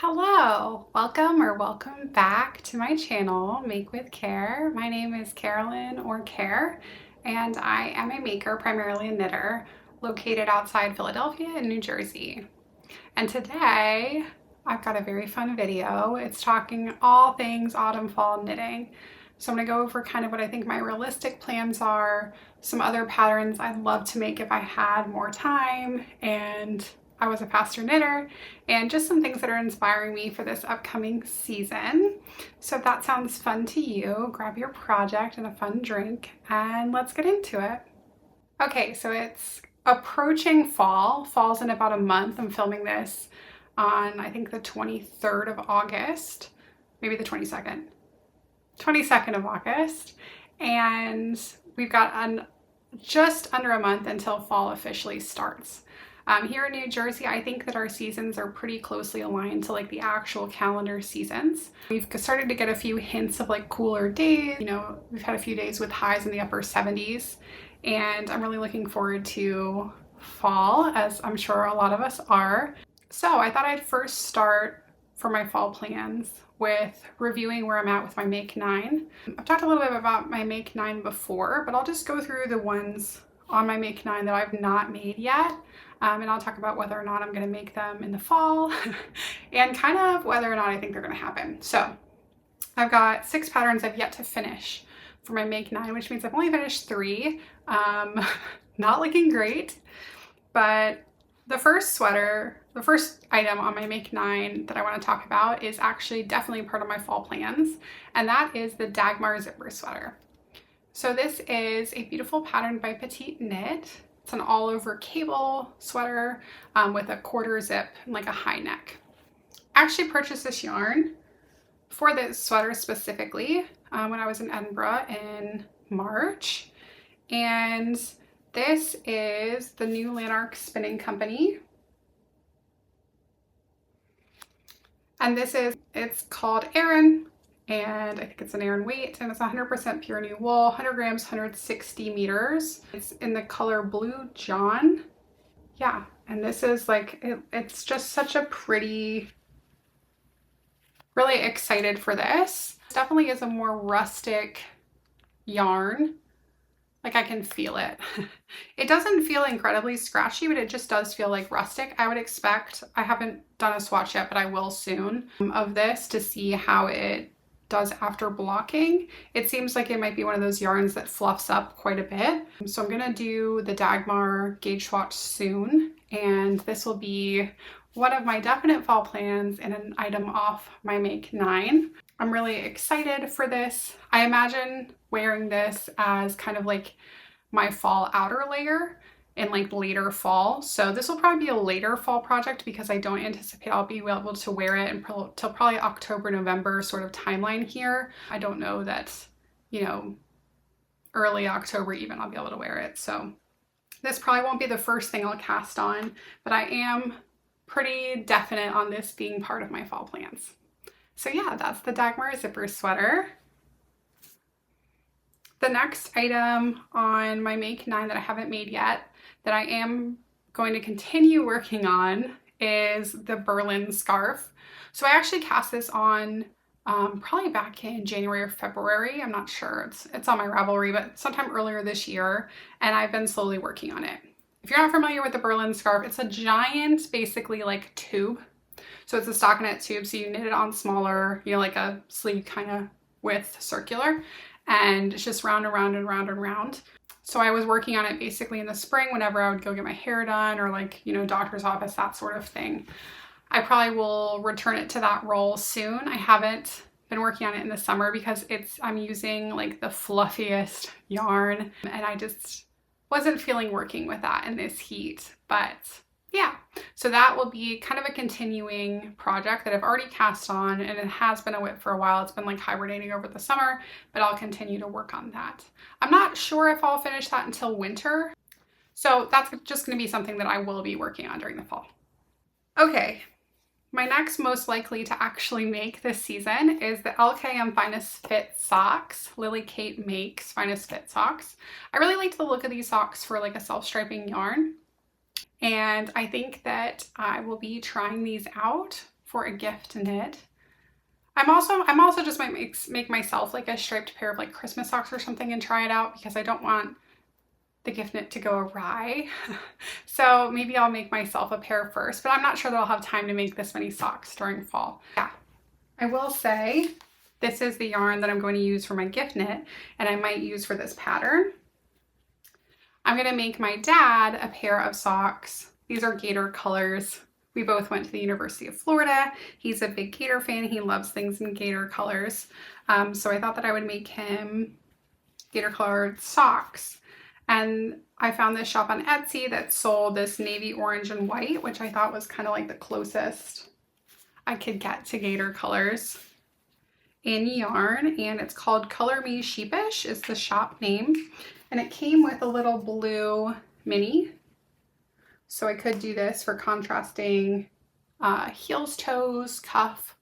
Hello, welcome back to my channel, Make with Care. My name is Carolyn or Care, and I am a maker, primarily a knitter, located outside Philadelphia in New Jersey. And today I've got a very fun video. It's talking all things autumn fall knitting. So I'm gonna go over kind of what I think my realistic plans are, some other patterns I'd love to make if I had more time and I was a faster knitter, and just some things that are inspiring me for this upcoming season. So if that sounds fun to you, grab your project and a fun drink and let's get into it. Okay, so it's approaching fall. Fall's in about a month. I'm filming this on, I think, the 23rd of August, maybe the 22nd. 22nd of August. And we've got just under a month until fall officially starts. Here in New Jersey, I think that our seasons are pretty closely aligned to like the actual calendar seasons. We've started to get a few hints of like cooler days. You know, we've had a few days with highs in the upper 70s, and I'm really looking forward to fall, as I'm sure a lot of us are. So I thought I'd first start for my fall plans with reviewing where I'm at with my Make 9. I've talked a little bit about my Make 9 before, but I'll just go through the ones on my Make 9 that I've not made yet. And I'll talk about whether or not I'm going to make them in the fall and kind of whether or not I think they're going to happen. So I've got 6 patterns I've yet to finish for my Make 9, which means I've only finished 3. Not looking great, but the first item on my Make 9 that I want to talk about is actually definitely part of my fall plans, and that is the Dagmar zipper sweater. So this is a beautiful pattern by Petite Knit. It's an all-over cable sweater with a quarter zip and like a high neck. I actually purchased this yarn for this sweater specifically when I was in Edinburgh in March. And this is the new Lanark Spinning Company. And it's called Aran. And I think it's an Aran weight, and it's 100% pure new wool, 100 grams, 160 meters. It's in the color Blue John. Yeah, and this is like, it's just such a pretty, really excited for this. It definitely is a more rustic yarn. Like I can feel it. It doesn't feel incredibly scratchy, but it just does feel like rustic. I would expect, I haven't done a swatch yet, but I will soon, of this to see how it does after blocking. It seems like it might be one of those yarns that fluffs up quite a bit. So I'm gonna do the Dagmar gauge swatch soon, and this will be one of my definite fall plans and an item off my Make 9. I'm really excited for this. I imagine wearing this as kind of like my fall outer layer in like later fall. So this will probably be a later fall project because I don't anticipate I'll be able to wear it until probably October, November sort of timeline here. I don't know that, you know, early October even I'll be able to wear it. So this probably won't be the first thing I'll cast on, but I am pretty definite on this being part of my fall plans. So yeah, that's the Dagmar zipper sweater. The next item on my Make 9 that I haven't made yet, that I am going to continue working on, is the Berlin scarf. So I actually cast this on probably back in January or February. I'm not sure. It's on my Ravelry, but sometime earlier this year, and I've been slowly working on it. If you're not familiar with the Berlin scarf, it's a giant, basically like tube. So it's a stockinette tube, so you knit it on smaller, you know, like a sleeve kind of width circular, and it's just round and round and round and round. So I was working on it basically in the spring whenever I would go get my hair done or like, you know, doctor's office, that sort of thing. I probably will return it to that role soon. I haven't been working on it in the summer because I'm using like the fluffiest yarn, and I just wasn't feeling working with that in this heat. But yeah, so that will be kind of a continuing project that I've already cast on, and it has been a whip for a while. It's been like hibernating over the summer, but I'll continue to work on that. I'm not sure if I'll finish that until winter, so that's just going to be something that I will be working on during the fall. Okay, my next most likely to actually make this season is the LKM Finest Fit socks. Lily Kate makes Finest Fit socks. I really liked the look of these socks for like a self-striping yarn. And I think that I will be trying these out for a gift knit. I'm also just might make myself like a striped pair of like Christmas socks or something and try it out, because I don't want the gift knit to go awry. So maybe I'll make myself a pair first, but I'm not sure that I'll have time to make this many socks during fall. Yeah, I will say this is the yarn that I'm going to use for my gift knit, and I might use for this pattern. I'm gonna make my dad a pair of socks. These are gator colors. We both went to the University of Florida. He's a big gator fan. He loves things in gator colors. So I thought that I would make him gator colored socks. And I found this shop on Etsy that sold this navy orange and white, which I thought was kind of like the closest I could get to gator colors in yarn. And it's called Color Me Sheepish is the shop name. And it came with a little blue mini. So I could do this for contrasting heels, toes, cuff.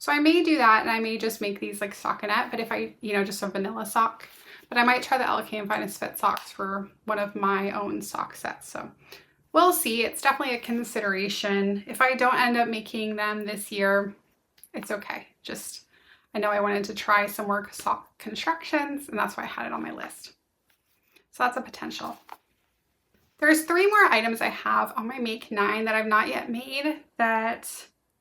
So I may do that, and I may just make these like stockinette, but if I, just a vanilla sock. But I might try the LK and Finest Fit socks for one of my own sock sets. So we'll see. It's definitely a consideration. If I don't end up making them this year, it's okay. Just, I know I wanted to try some more sock constructions, and that's why I had it on my list. So that's a potential. There's 3 more items I have on my Make 9 that I've not yet made, that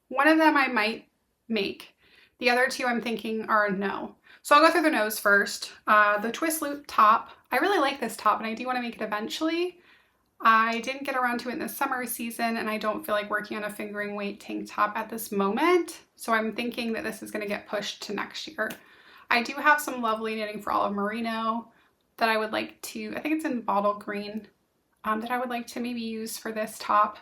one of them I might make. The other 2 I'm thinking are no. So I'll go through the no's first. The twist loop top. I really like this top, and I do want to make it eventually. I didn't get around to it in the summer season, and I don't feel like working on a fingering weight tank top at this moment. So I'm thinking that this is going to get pushed to next year. I do have some lovely knitting for Olive Merino that I would like to, I think it's in bottle green, that I would like to maybe use for this top.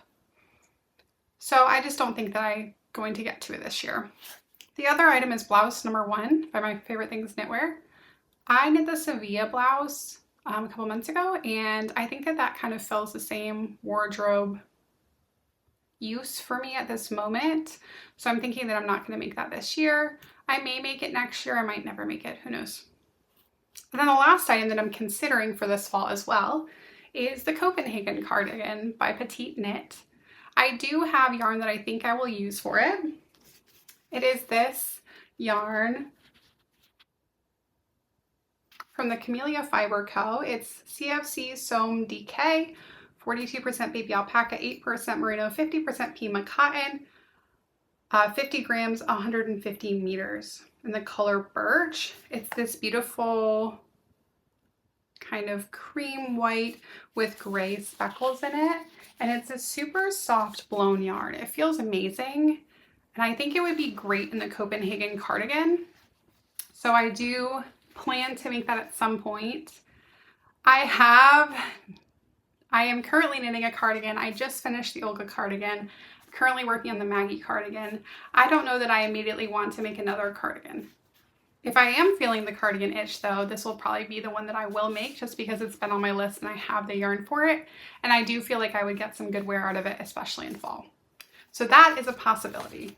So I just don't think that I'm going to get to it this year. The other item is blouse number 1 by My Favorite Things Knitwear. I knit the Sevilla blouse a couple months ago, and I think that that kind of fills the same wardrobe use for me at this moment. So I'm thinking that I'm not going to make that this year. I may make it next year. I might never make it. Who knows? And then the last item that I'm considering for this fall as well is the Copenhagen cardigan by Petite Knit. I do have yarn that I think I will use for it. It is this yarn from the Camellia Fiber Co. It's CFC Somme DK, 42% baby alpaca, 8% merino, 50% Pima cotton, 50 grams, 150 meters. In the color birch. It's this beautiful kind of cream white with gray speckles in it, and it's a super soft blown yarn. It feels amazing, and I think it would be great in the Copenhagen cardigan. So I do plan to make that at some point. I am currently knitting a cardigan. I just finished the Olga cardigan. Currently working on the Maggie cardigan. I don't know that I immediately want to make another cardigan. If I am feeling the cardigan itch though, this will probably be the one that I will make, just because it's been on my list and I have the yarn for it. And I do feel like I would get some good wear out of it, especially in fall. So that is a possibility.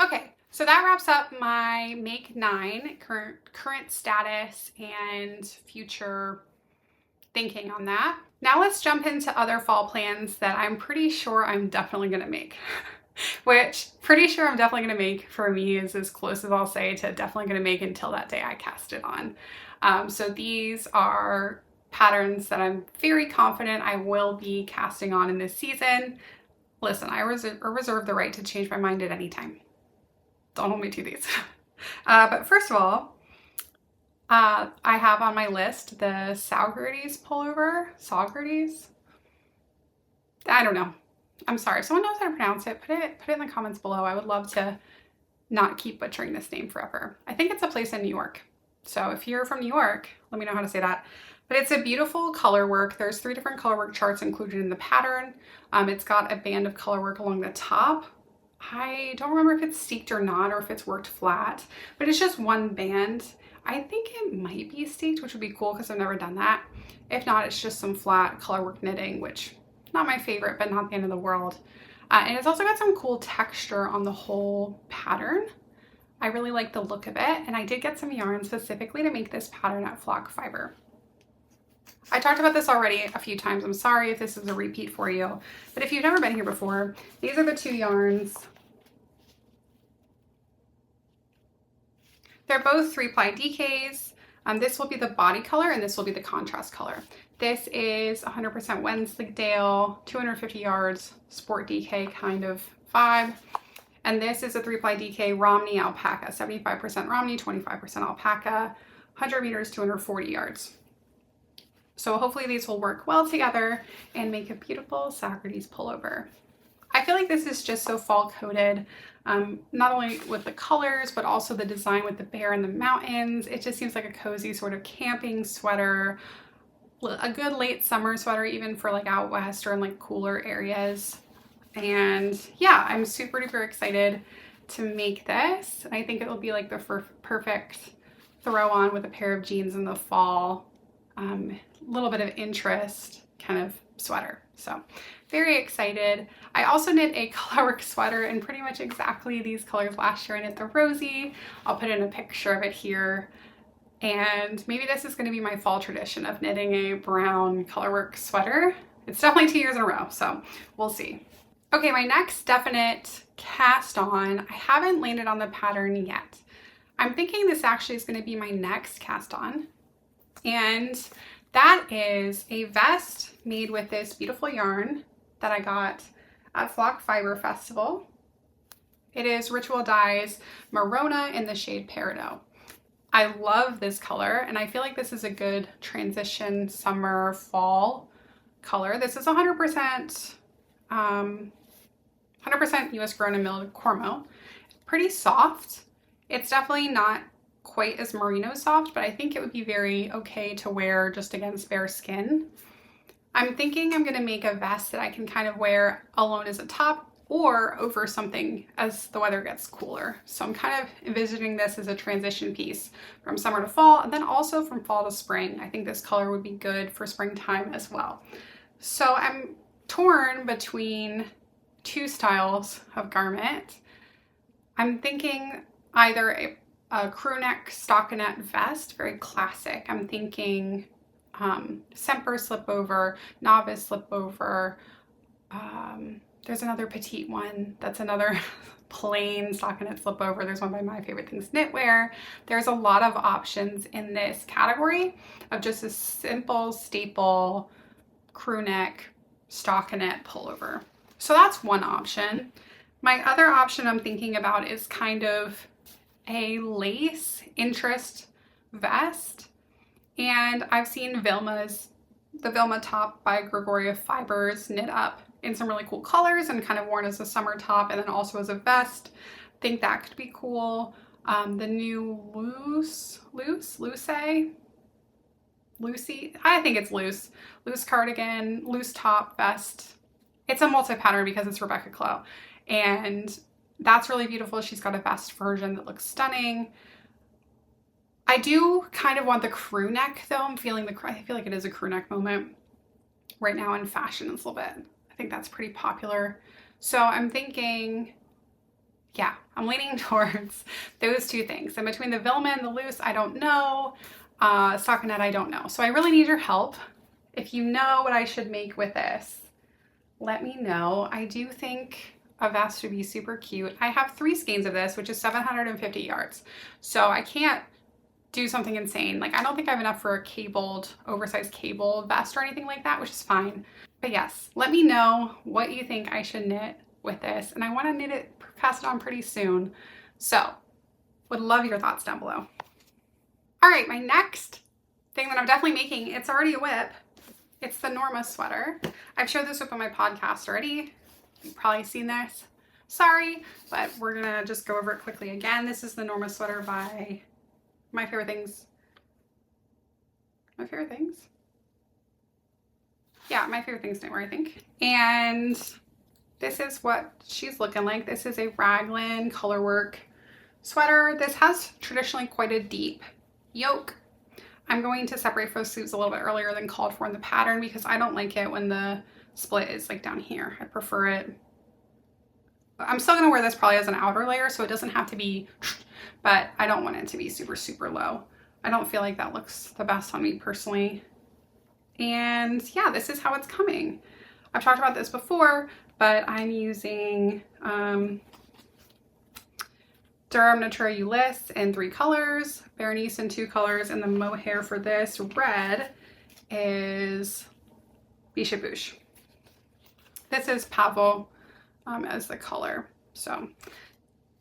Okay, so that wraps up my Make 9 current status and future thinking on that. Now let's jump into other fall plans that I'm pretty sure I'm definitely gonna make. Which, pretty sure I'm definitely gonna make for me is as close as I'll say to definitely gonna make until that day I cast it on. So these are patterns that I'm very confident I will be casting on in this season. Listen, I reserve the right to change my mind at any time. Don't hold me to these. But first of all, I have on my list the Saugerties pullover. Saugerties? I don't know. I'm sorry. If someone knows how to pronounce it, put it in the comments below. I would love to not keep butchering this name forever. I think it's a place in New York. So if you're from New York, let me know how to say that. But it's a beautiful color work. There's 3 different color work charts included in the pattern. It's got a band of color work along the top. I don't remember if it's steeked or not, or if it's worked flat, but it's just one band. I think it might be steeked, which would be cool because I've never done that. If not, it's just some flat color work knitting, which not my favorite, but not the end of the world. And it's also got some cool texture on the whole pattern. I really like the look of it, and I did get some yarn specifically to make this pattern at Flock Fiber. I talked about this already a few times. I'm sorry if this is a repeat for you, but if you've never been here before, these are the 2 yarns They're both 3-ply DKs. This will be the body color and this will be the contrast color. This is 100% Wensleydale, 250 yards, sport DK kind of vibe. And this is a 3-ply DK Romney alpaca, 75% Romney, 25% alpaca, 100 meters, 240 yards. So hopefully these will work well together and make a beautiful Saugerties pullover. I feel like this is just so fall coated, not only with the colors, but also the design with the bear in the mountains. It just seems like a cozy sort of camping sweater, a good late summer sweater, even for like out west or in like cooler areas. And yeah, I'm super duper excited to make this. And I think it'll be like the perfect throw on with a pair of jeans in the fall. Little bit of interest kind of sweater. So very excited. I also knit a Colorwork sweater in pretty much exactly these colors last year. I knit the rosy. I'll put in a picture of it here. And maybe this is going to be my fall tradition of knitting a brown Colorwork sweater. It's definitely 2 years in a row, so we'll see. Okay, my next definite cast on, I haven't landed on the pattern yet. I'm thinking this actually is going to be my next cast on. And that is a vest made with this beautiful yarn that I got at Flock Fiber Festival. It is Ritual Dyes Marona in the shade Peridot. I love this color, and I feel like this is a good transition summer fall color. This is 100% US grown and milled cormo. Pretty soft. It's definitely not quite as merino soft, but I think it would be very okay to wear just against bare skin. I'm thinking I'm going to make a vest that I can kind of wear alone as a top or over something as the weather gets cooler. So I'm kind of envisioning this as a transition piece from summer to fall, and then also from fall to spring. I think this color would be good for springtime as well. So I'm torn between two styles of garment. I'm thinking either a crew neck stockinette vest, very classic. I'm thinking Semper slipover, novice slipover. There's another Petite one that's another plain stockinette slipover. There's one by My Favorite Things Knitwear. There's a lot of options in this category of just a simple staple crew neck stockinette pullover. So that's one option. My other option I'm thinking about is kind of a lace interest vest. And I've seen the Vilma top by Gregoria Fibers knit up in some really cool colors and kind of worn as a summer top and then also as a vest. I think that could be cool. The new Luce, I think it's Luce cardigan, loose top vest. It's a multi-pattern because it's Rebecca Clow, and that's really beautiful. She's got a vest version that looks stunning. I do kind of want the crew neck though. I feel like it is a crew neck moment right now in fashion a little bit. I think that's pretty popular. So I'm thinking, yeah, I'm leaning towards those two things. And between the Vilma and the Luce, I don't know. Stockinette, I don't know. So I really need your help. If you know what I should make with this, let me know. I do think a vest would be super cute. I have 3 skeins of this, which is 750 yards. So I can't do something insane. Like, I don't think I have enough for a oversized cable vest or anything like that, which is fine. But yes, let me know what you think I should knit with this. And I want to knit it, cast it on pretty soon. So would love your thoughts down below. All right, my next thing that I'm definitely making, it's already a whip. It's the Norma sweater. I've showed this whip on my podcast already. You've probably seen this. Sorry, but we're gonna just go over it quickly again. This is the Norma sweater by My Favorite Things. Yeah, My Favorite Things Knitwear, I think. And this is what she's looking like. This is a raglan colorwork sweater. This has traditionally quite a deep yoke. I'm going to separate those sleeves a little bit earlier than called for in the pattern because I don't like it when the split is like down here. I prefer it. I'm still going to wear this probably as an outer layer, so it doesn't have to be, but I don't want it to be super, super low. I don't feel like that looks the best on me personally. And yeah, this is how it's coming. I've talked about this before, but I'm using Durham Natura Luce in 3 colors, Berenice in 2 colors, and the mohair for this red is Biche Bouche. This is Pavo as the color. So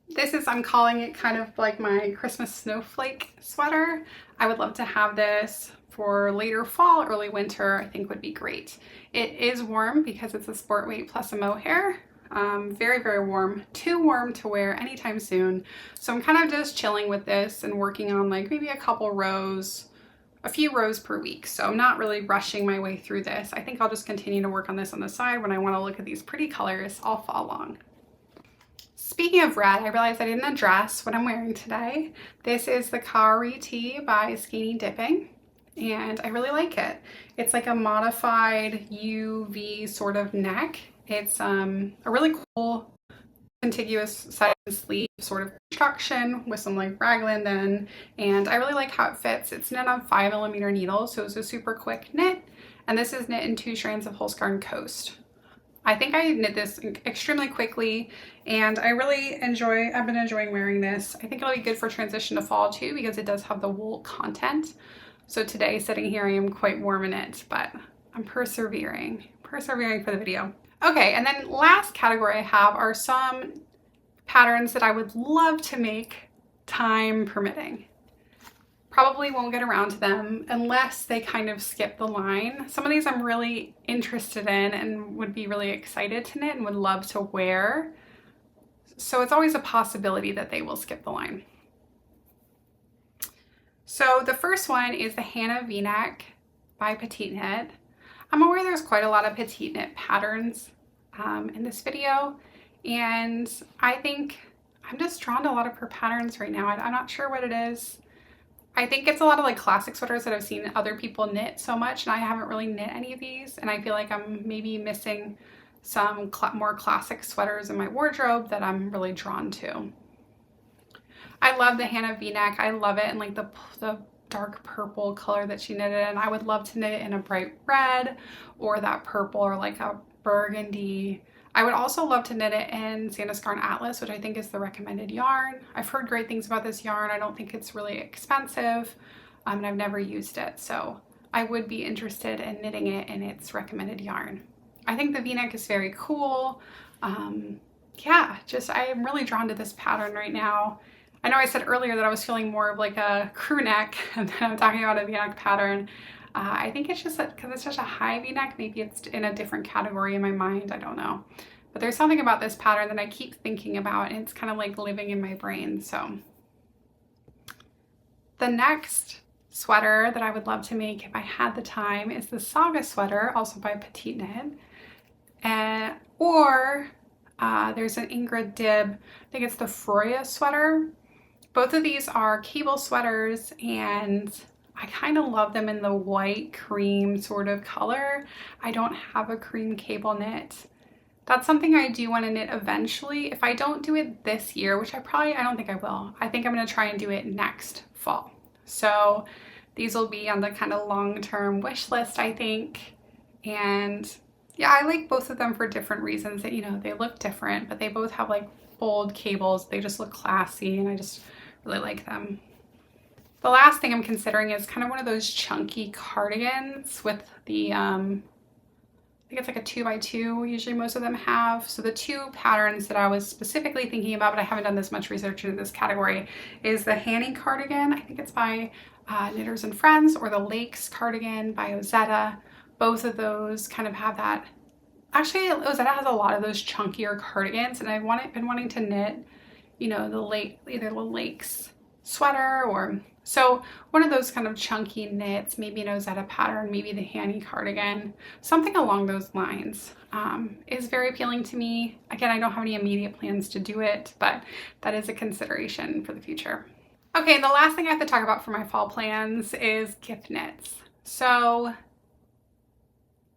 this is, I'm calling it kind of like my Christmas snowflake sweater. I would love to have this for later fall, early winter. I think would be great. It is warm because it's a sport weight plus a mohair. Very, very warm. Too warm to wear anytime soon. So I'm kind of just chilling with this and working on like maybe a couple rows, a few rows per week. So I'm not really rushing my way through this. I think I'll just continue to work on this on the side when I want to look at these pretty colors all fall long. Speaking of red, I realized I didn't address what I'm wearing today. This is the Kauri tee by Skeinny Dippin, and I really like it. It's like a modified UV sort of neck. It's a really cool contiguous side and sleeve sort of construction with some like raglan then, and I really like how it fits. It's knit on 5mm needles, so it's a super quick knit, and this is knit in 2 strands of Holst Garn Coast. I think I knit this extremely quickly, and I really I've been enjoying wearing this. I think it'll be good for transition to fall too because it does have the wool content. So today, sitting here, I am quite warm in it, but I'm persevering for the video. Okay, and then last category I have are some patterns that I would love to make, time permitting. Probably won't get around to them unless they kind of skip the line. Some of these I'm really interested in and would be really excited to knit and would love to wear. So it's always a possibility that they will skip the line. So the first one is the Hannah V-neck by Petite Knit. I'm aware there's quite a lot of Petite Knit patterns in this video, and I think I'm just drawn to a lot of her patterns right now. I'm not sure what it is. I think it's a lot of like classic sweaters that I've seen other people knit so much, and I haven't really knit any of these, and I feel like I'm maybe missing some more classic sweaters in my wardrobe that I'm really drawn to. I love the Hannah V-neck. I love it in like the dark purple color that she knitted in. I would love to knit it in a bright red or that purple or like a burgundy. I would also love to knit it in Santa's Garn Atlas, which I think is the recommended yarn. I've heard great things about this yarn. I don't think it's really expensive, and I've never used it, so I would be interested in knitting it in its recommended yarn. I think the V-neck is very cool. Yeah, I am really drawn to this pattern right now. I know I said earlier that I was feeling more of like a crew neck, and then I'm talking about a V-neck pattern. I think it's just because it's such a high V-neck, maybe it's in a different category in my mind, I don't know. But there's something about this pattern that I keep thinking about, and it's kind of like living in my brain, so. The next sweater that I would love to make if I had the time is the Saga sweater, also by Petite Knit. There's an Ingrid Dib, I think it's the Froya sweater. Both of these are cable sweaters, and I kind of love them in the white cream sort of color. I don't have a cream cable knit. That's something I do want to knit eventually. If I don't do it this year, which I don't think I will. I think I'm going to try and do it next fall. So these will be on the kind of long-term wish list, I think. And yeah, I like both of them for different reasons that, you know, they look different, but they both have like bold cables. They just look classy, and I just really like them. The last thing I'm considering is kind of one of those chunky cardigans with the, I think it's like a 2x2, usually most of them have. So the 2 patterns that I was specifically thinking about, but I haven't done this much research into this category, is the Hanny cardigan. I think it's by Knitters and Friends, or the Lakes cardigan by Ozetta. Both of those kind of have that. Actually, Ozetta has a lot of those chunkier cardigans, and I've been wanting to knit, you know, either the Lakes sweater, or so one of those kind of chunky knits, maybe an Ozetta pattern, maybe the Hanny cardigan, something along those lines is very appealing to me. Again, I don't have any immediate plans to do it, but that is a consideration for the future. Okay, and the last thing I have to talk about for my fall plans is gift knits. So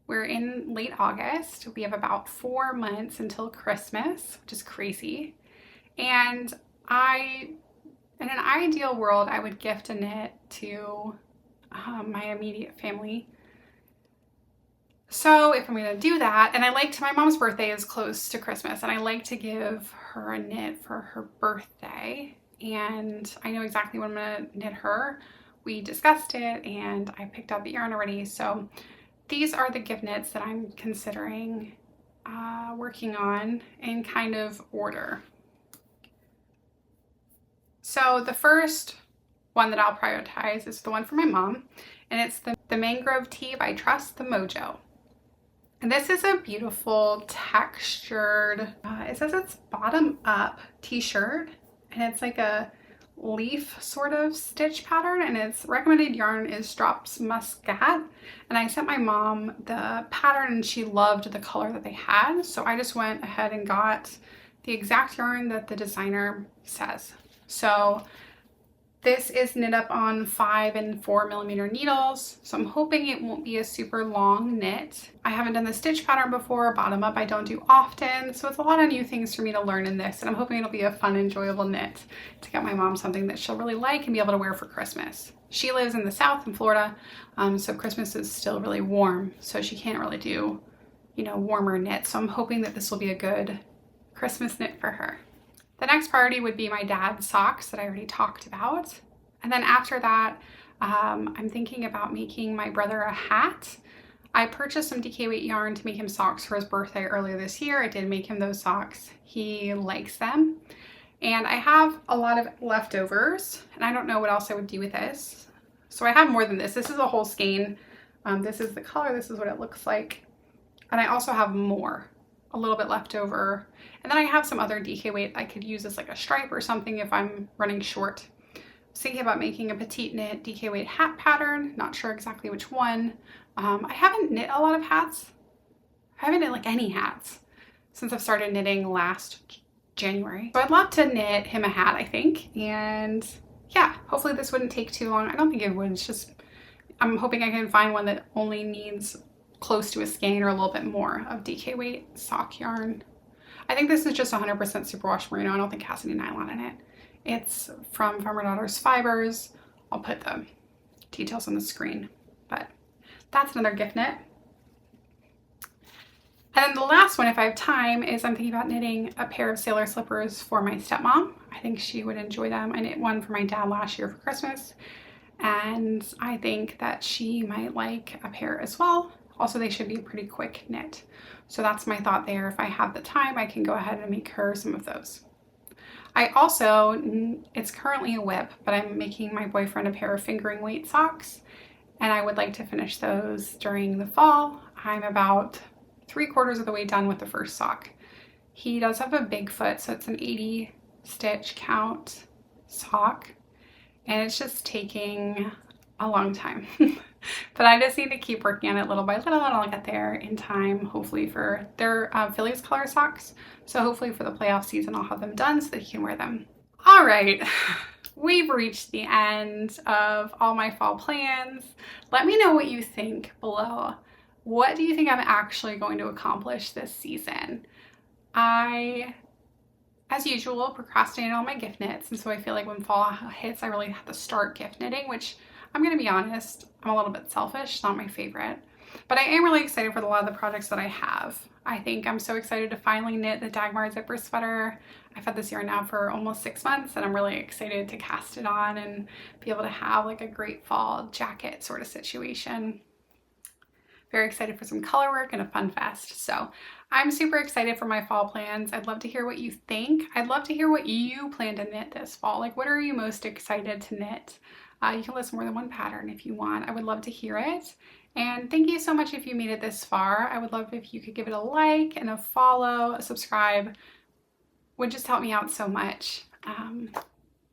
we're in late August. We have about 4 months until Christmas, which is crazy. And in an ideal world, I would gift a knit to my immediate family. So if I'm gonna do that, and my mom's birthday is close to Christmas, and I like to give her a knit for her birthday. and I know exactly what I'm gonna knit her. We discussed it and I picked out the yarn already. So these are the gift knits that I'm considering working on in kind of order. So the first one that I'll prioritize is the one for my mom, and it's the Mangrove Tee by Trust the Mojo. And this is a beautiful textured, it says it's bottom up t-shirt, and it's like a leaf sort of stitch pattern, and its recommended yarn is Drops Muscat. And I sent my mom the pattern and she loved the color that they had, so I just went ahead and got the exact yarn that the designer says. So this is knit up on 5 and 4 millimeter needles, so I'm hoping it won't be a super long knit. I haven't done the stitch pattern before. Bottom up I don't do often, so it's a lot of new things for me to learn in this, and I'm hoping it'll be a fun, enjoyable knit to get my mom something that she'll really like and be able to wear for Christmas. She lives in the South in Florida, so Christmas is still really warm, so she can't really do, you know, warmer knits, so I'm hoping that this will be a good Christmas knit for her. The next priority would be my dad's socks that I already talked about. And then after that, I'm thinking about making my brother a hat. I purchased some DK weight yarn to make him socks for his birthday earlier this year. I did make him those socks. He likes them. And I have a lot of leftovers, and I don't know what else I would do with this. So I have more than this. This is a whole skein. This is the color. This is what it looks like. And I also have more, a little bit left over. And then I have some other DK weight I could use as like a stripe or something if I'm running short. I was thinking about making a petite knit DK weight hat pattern. Not sure exactly which one. I haven't knit a lot of hats. I haven't knit like any hats since I've started knitting last January. So I'd love to knit him a hat, I think. And yeah, hopefully this wouldn't take too long. I don't think it would. It's just, I'm hoping I can find one that only needs close to a skein or a little bit more of DK weight sock yarn. I think this is just 100% superwash merino. I don't think it has any nylon in it. It's from Farmer Daughter's Fibers. I'll put the details on the screen, but that's another gift knit. And then the last one, if I have time, is I'm thinking about knitting a pair of sailor slippers for my stepmom. I think she would enjoy them. I knit one for my dad last year for Christmas, and I think that she might like a pair as well. Also, they should be a pretty quick knit. So that's my thought there. If I have the time, I can go ahead and make her some of those. I also, it's currently a whip, but I'm making my boyfriend a pair of fingering weight socks, and I would like to finish those during the fall. I'm about 3/4 of the way done with the first sock. He does have a big foot, so it's an 80 stitch count sock, and it's just taking a long time. But I just need to keep working on it little by little, and I'll get there in time, hopefully for their Phillies color socks. So hopefully for the playoff season, I'll have them done so that he can wear them. All right, we've reached the end of all my fall plans. Let me know what you think below. What do you think I'm actually going to accomplish this season? I, as usual, procrastinate on my gift knits, and so I feel like when fall hits, I really have to start gift knitting, which I'm gonna be honest, I'm a little bit selfish, not my favorite. But I am really excited for a lot of the projects that I have. I think I'm so excited to finally knit the Dagmar zipper sweater. I've had this yarn now for almost 6 months, and I'm really excited to cast it on and be able to have like a great fall jacket sort of situation. Very excited for some color work and a fun fest. So I'm super excited for my fall plans. I'd love to hear what you think. I'd love to hear what you plan to knit this fall. Like, what are you most excited to knit? You can list more than one pattern if you want. I would love to hear it. And thank you so much if you made it this far. I would love if you could give it a like and a follow, a subscribe. Would just help me out so much.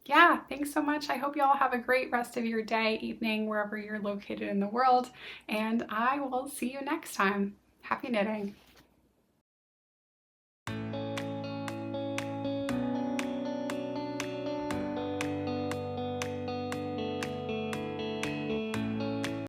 Yeah, thanks so much. I hope you all have a great rest of your day, evening, wherever you're located in the world. And I will see you next time. Happy knitting.